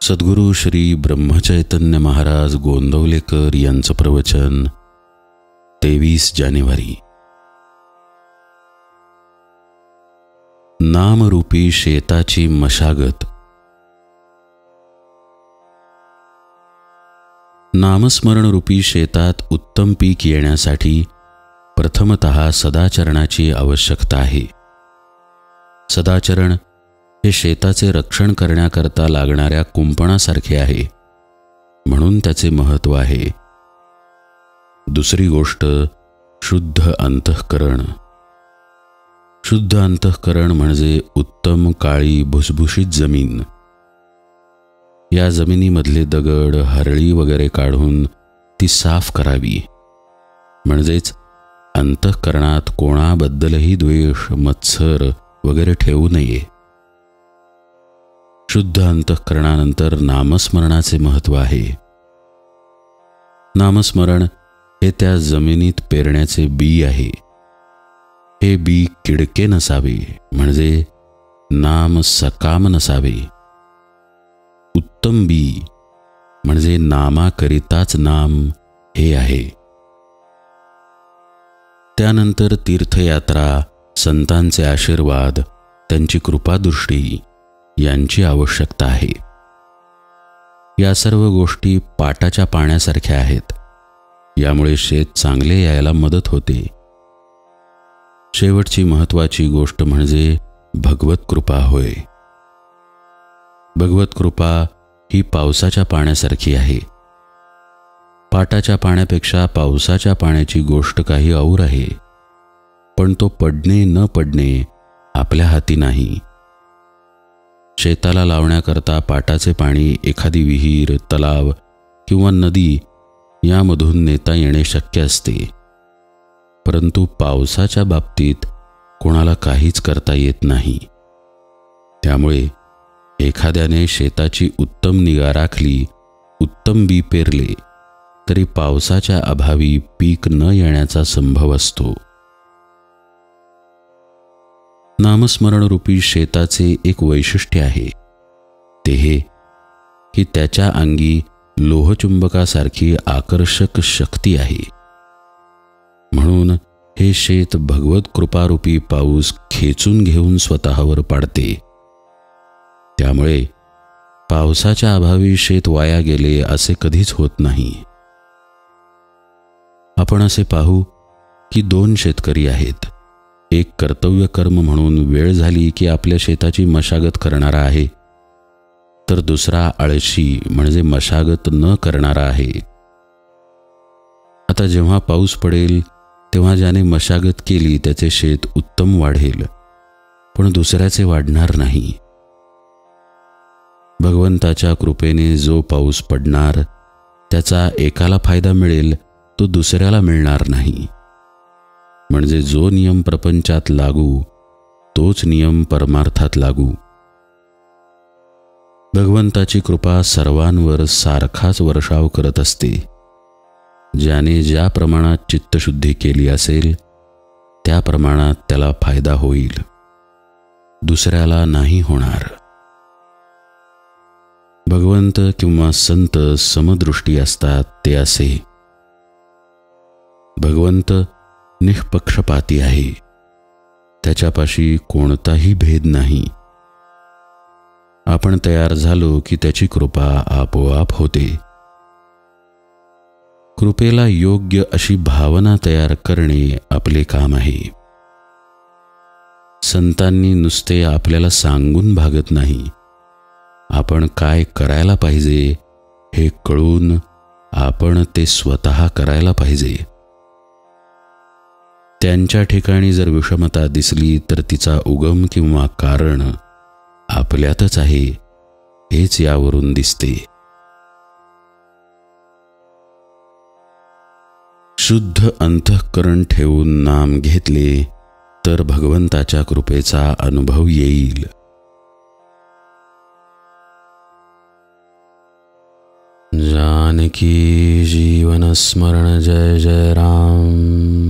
सद्गुरू श्री ब्रह्मचैतन्य महाराज गोंदवलेकर यांचं प्रवचन 23 जानेवारी। नामरूपी शेताची मशागत। नामस्मरणरूपी शेतात उत्तम पीक येण्यासाठी प्रथमतः सदाचरणाची आवश्यकता आहे। सदाचरण हे शेताचे रक्षण करण्याकरता लागणाऱ्या कुंपणासारखे आहे, म्हणून त्याचे महत्त्व आहे। दुसरी गोष्ट शुद्ध अंतःकरण। शुद्ध अंतःकरण म्हणजे उत्तम काळी भुसभुशीत जमीन। या जमिनीमधले दगड, हरळी वगैरे काढून ती साफ करावी, म्हणजेच अंतःकरणात कोणाबद्दलही द्वेष, मत्सर वगैरे ठेवू नये। शुद्ध अंतःकरणानंतर नामस्मरणाचे महत्त्व आहे। नामस्मरण हे त्या जमिनीत पेरण्याचे बी आहे। हे बी किडके नसावे, म्हणजे नाम सकाम नसावे। उत्तम बी म्हणजे नामाकरिताच नाम हे आहे। त्यानंतर तीर्थयात्रा, संतांचे आशीर्वाद, त्यांची कृपादृष्टी यांची आवश्यकता आहे। या सर्व गोष्टी पाटाच्या पाण्यासारख्या आहेत। यामुळे शेत चांगले यायला मदत होते। शेवटची महत्त्वाची गोष्ट म्हणजे भगवत कृपा होय। भगवत कृपा ही पावसाच्या पाण्यासारखी आहे। पाटाच्या पाण्यापेक्षा पावसाच्या पाण्याची गोष्ट काही और आहे, पण तो पडणे न पडणे आपल्या हाती नाही। शेताला लावण्याकरता पाटाचे पाणी एखादी विहीर, तलाव किंवा नदी यामधून नेता येणे शक्य असते, परंतु पावसाच्या बाबतीत कोणाला काहीच करता येत नाही। त्यामुळे एखाद्याने शेताची उत्तम निगा राखली, उत्तम बी पेरले, तरी पावसाच्या अभावी पीक न येण्याचा संभव असतो। नामस्मरणरूपी शेताचे एक वैशिष्ट्य आहे, ते हे की त्याच्या अंगी लोहचुंबकासारखी आकर्षक शक्ती आहे। म्हणून हे शेत भगवत कृपारूपी पाऊस खेचून घेऊन स्वतःवर पाडते। त्यामुळे पावसाच्या अभावी शेत वाया गेले असे कधीच होत नाही। आपण असे पाहू की 2 शेतकरी आहेत। एक कर्तव्य कर्म म्हणून वेळ झाली की आपल्या शेताची मशागत करणारा आहे, तर दुसरा आळशी म्हणजे मशागत न करणारा आहे। आता जेव्हा पाऊस पडेल तेव्हा ज्याने मशागत केली त्याचे शेत उत्तम वाढेल, पण दुसऱ्याचे वाढणार नाही। भगवंताच्या कृपेने जो पाऊस पडणार त्याचा एकाला फायदा मिळेल, तो दुसऱ्याला मिळणार नाही। म्हणजे जो नियम प्रपंचात लागू तोच नियम परमार्थात लागू। भगवंताची कृपा सर्वांवर सारखाच वर्षाव करत असते। ज्याने ज्या प्रमाणात चित्तशुद्धी केली असेल त्या प्रमाणात त्याला फायदा होईल, दुसऱ्याला नाही होणार। भगवंत किंवा संत समदृष्टी असतात ते असे। भगवंत निष्पक्षपाती आहे, त्याच्यापाशी कोणताही भेद नाही। आपण तयार झालो की त्याची कृपा आपोआप होते। कृपेला योग्य अशी भावना तयार करणे आपले काम आहे। संतांनी नुसते आपल्याला सांगून भागत नाही, आपण काय करायला पाहिजे हे कळून आपण ते स्वतः करायला पाहिजे। त्यांच्या ठिकाणी जर विषमता दिसली तर तिचा उगम किंवा कारण आपल्यातच आहे, हेच यावरून दिसते। शुद्ध अंतःकरण ठेवून नाम घेतले तर भगवंताच्या कृपेचा अनुभव येईल। जानकी जीवन स्मरण जय जय राम।